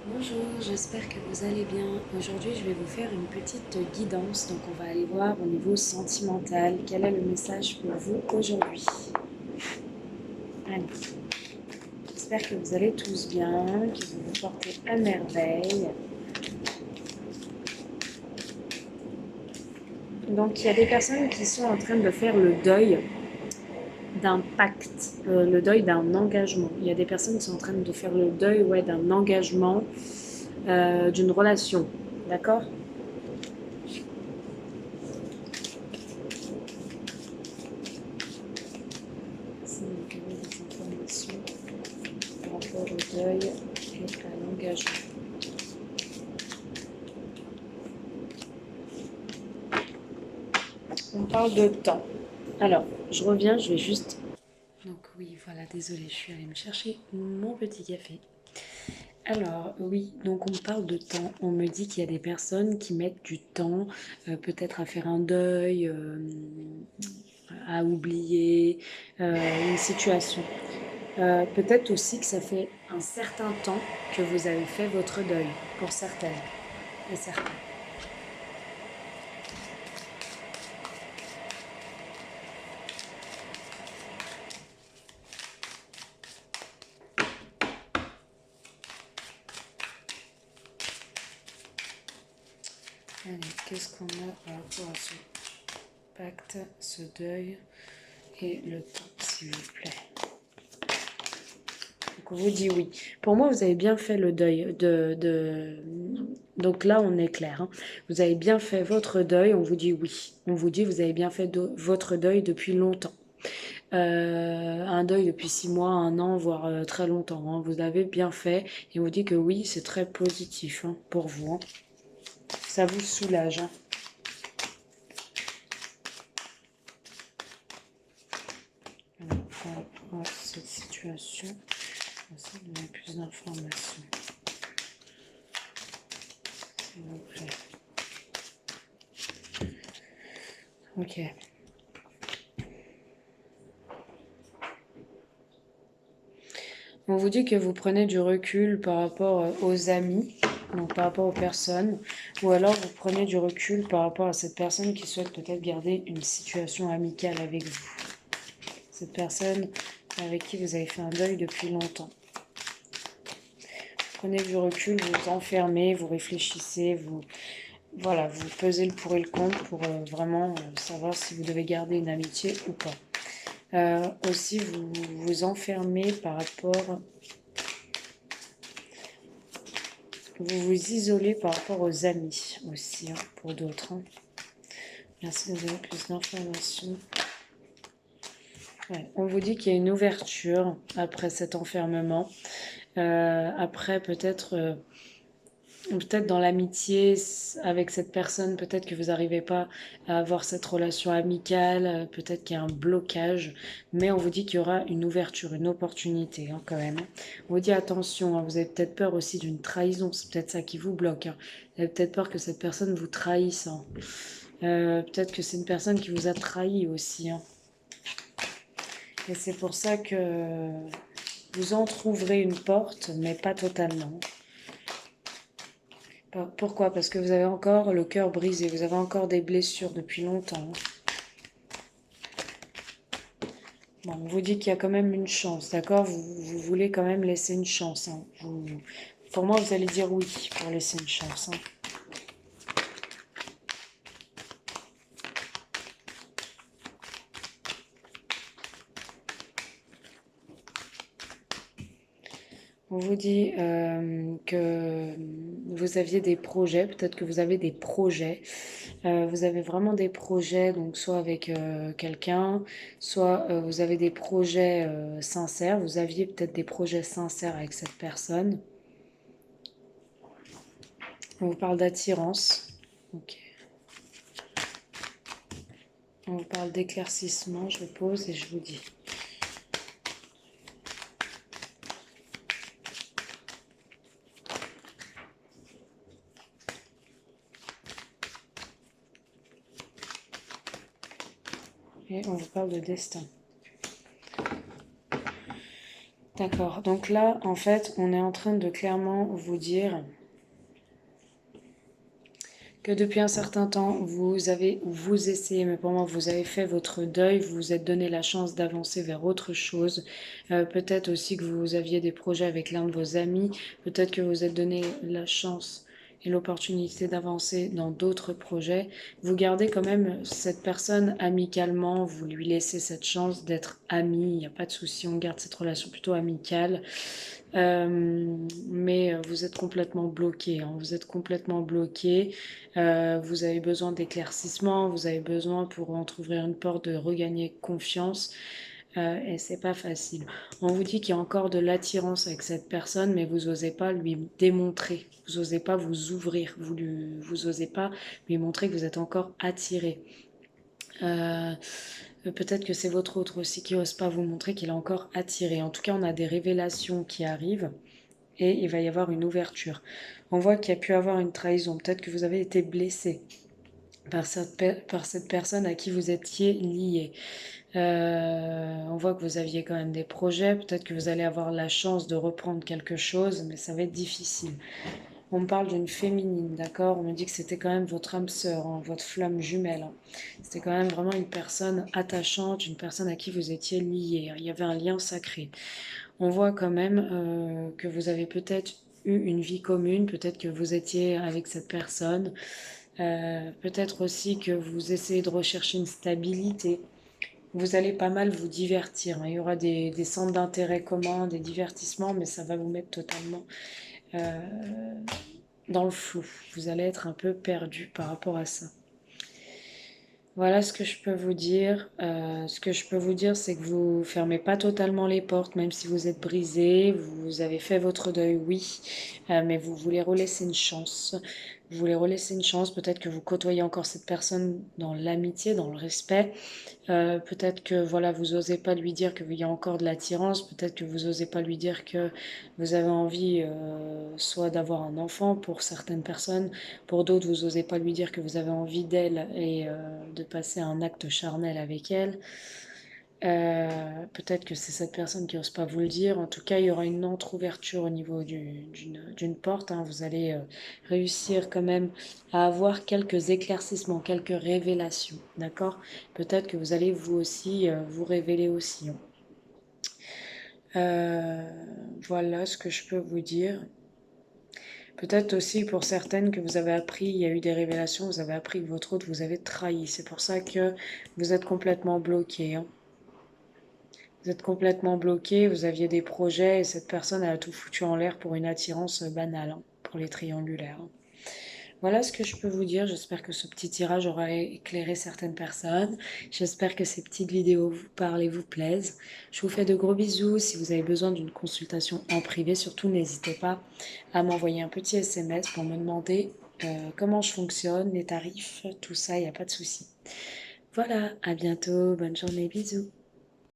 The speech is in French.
Bonjour, j'espère que vous allez bien. Aujourd'hui, je vais vous faire une petite guidance. Donc, on va aller voir au niveau sentimental quel est le message pour vous aujourd'hui. Allez, j'espère que vous allez tous bien, que vous vous portez à merveille. Donc, il y a des personnes qui sont en train de faire le deuil d'un pacte, le deuil d'un engagement. Il y a des personnes qui sont en train de faire le deuil, ouais, d'un engagement, d'une relation. D'accord? C'est des informations par rapport au deuil et à l'engagement. On parle de temps. Alors, je reviens, je vais juste... Donc oui, voilà, désolée, je suis allée me chercher mon petit café. Alors oui, donc on parle de temps. On me dit qu'il y a des personnes qui mettent du temps, peut-être à faire un deuil, à oublier une situation. Peut-être aussi que ça fait un certain temps que vous avez fait votre deuil, pour certaines et certains. Allez, qu'est-ce qu'on a par rapport à ce pacte, ce deuil et le temps, s'il vous plaît. Donc on vous dit oui. Pour moi, vous avez bien fait le deuil Donc là, on est clair. Hein. Vous avez bien fait votre deuil, on vous dit oui. On vous dit vous avez bien fait votre deuil depuis longtemps. Un deuil depuis 6 mois, un an, voire très longtemps. Hein. Vous avez bien fait et on vous dit que oui, c'est très positif hein, pour vous. Hein. Ça vous soulage. Hein. Alors, on prend cette situation. On va donner plus d'informations. S'il vous plaît. Ok. On vous dit que vous prenez du recul par rapport aux amis, donc par rapport aux personnes, ou alors vous prenez du recul par rapport à cette personne qui souhaite peut-être garder une situation amicale avec vous. Cette personne avec qui vous avez fait un deuil depuis longtemps. Vous prenez du recul, vous vous enfermez, vous réfléchissez, voilà, vous pesez le pour et le contre pour vraiment savoir si vous devez garder une amitié ou pas. Aussi, vous vous enfermez par rapport... Vous vous isolez par rapport aux amis aussi, hein, pour d'autres. Hein. Merci de donner plus d'informations. Ouais, on vous dit qu'il y a une ouverture après cet enfermement. Après, peut-être dans l'amitié avec cette personne, peut-être que vous n'arrivez pas à avoir cette relation amicale, peut-être qu'il y a un blocage, mais on vous dit qu'il y aura une ouverture, une opportunité hein, quand même. On vous dit attention, hein, vous avez peut-être peur aussi d'une trahison, c'est peut-être ça qui vous bloque. Hein. Vous avez peut-être peur que cette personne vous trahisse. Hein. Peut-être que c'est une personne qui vous a trahi aussi. Hein. Et c'est pour ça que vous entrouvrez une porte, mais pas totalement. Pourquoi? Parce que vous avez encore le cœur brisé, vous avez encore des blessures depuis longtemps. Bon, on vous dit qu'il y a quand même une chance, d'accord? Vous voulez quand même laisser une chance. Hein. Pour moi, vous allez dire oui pour laisser une chance. Hein. On vous dit que vous aviez des projets, peut-être que vous avez des projets. Vous avez vraiment des projets, donc soit avec quelqu'un, soit vous avez des projets sincères. Vous aviez peut-être des projets sincères avec cette personne. On vous parle d'attirance. Ok. On vous parle d'éclaircissement. Je pose et je vous dis. Et on vous parle de destin. D'accord. Donc là, en fait, on est en train de clairement vous dire que depuis un certain temps, vous essayez, mais pour moi, vous avez fait votre deuil, vous vous êtes donné la chance d'avancer vers autre chose. Peut-être aussi que vous aviez des projets avec l'un de vos amis, peut-être que vous êtes donné la chance et l'opportunité d'avancer dans d'autres projets. Vous gardez quand même cette personne amicalement, vous lui laissez cette chance d'être ami, il n'y a pas de souci, on garde cette relation plutôt amicale. Mais vous êtes complètement bloqué, hein, vous êtes complètement bloqué. Vous avez besoin d'éclaircissement, vous avez besoin pour entrouvrir une porte de regagner confiance. Et c'est pas facile. On vous dit qu'il y a encore de l'attirance avec cette personne, mais vous n'osez pas lui démontrer, vous n'osez pas vous ouvrir, vous n'osez pas lui montrer que vous êtes encore attiré. Euh, Peut-être que c'est votre autre aussi qui n'ose pas vous montrer qu'il est encore attiré. En tout cas, on a des révélations qui arrivent et il va y avoir une ouverture. On voit qu'il y a pu avoir une trahison. Peut-être que vous avez été blessé par cette personne à qui vous étiez lié. On voit que vous aviez quand même des projets. Peut-être que vous allez avoir la chance de reprendre quelque chose, mais ça va être difficile. On me parle d'une féminine, d'accord? On me dit que c'était quand même votre âme sœur, hein, votre flamme jumelle, hein. C'était quand même vraiment une personne attachante, une personne à qui vous étiez lié, hein. Il y avait un lien sacré. On voit quand même que vous avez peut-être eu une vie commune, peut-être que vous étiez avec cette personne, peut-être aussi que vous essayez de rechercher une stabilité. Vous allez pas mal vous divertir, hein. Il y aura des centres d'intérêt communs, des divertissements, mais ça va vous mettre totalement euh, dans le flou. Vous allez être un peu perdu par rapport à ça. Voilà ce que je peux vous dire. Ce que je peux vous dire, c'est que vous fermez pas totalement les portes, même si vous êtes brisé. Vous avez fait votre deuil, oui, mais vous voulez relaisser une chance. Vous voulez relaisser une chance. Peut-être que vous côtoyez encore cette personne dans l'amitié, dans le respect. Peut-être que voilà, vous osez pas lui dire qu'il y a encore de l'attirance. Peut-être que vous osez pas lui dire que vous avez envie soit d'avoir un enfant pour certaines personnes, pour d'autres vous osez pas lui dire que vous avez envie d'elle et de passer un acte charnel avec elle. Peut-être que c'est cette personne qui n'ose pas vous le dire. En tout cas, il y aura une entre-ouverture au niveau d'une porte, hein. Vous allez réussir quand même à avoir quelques éclaircissements, quelques révélations. D'accord? Peut-être que vous allez vous aussi vous révéler aussi, hein. Euh, voilà ce que je peux vous dire. Peut-être aussi pour certaines que vous avez appris, il y a eu des révélations, vous avez appris que votre autre vous avez trahi. C'est pour ça que vous êtes complètement bloqué, hein. Vous êtes complètement bloqué, vous aviez des projets et cette personne a tout foutu en l'air pour une attirance banale, hein, pour les triangulaires, hein. Voilà ce que je peux vous dire. J'espère que ce petit tirage aura éclairé certaines personnes. J'espère que ces petites vidéos vous parlent et vous plaisent. Je vous fais de gros bisous. Si vous avez besoin d'une consultation en privé, surtout n'hésitez pas à m'envoyer un petit SMS pour me demander comment je fonctionne, les tarifs, tout ça, il n'y a pas de souci. Voilà, à bientôt, bonne journée, bisous.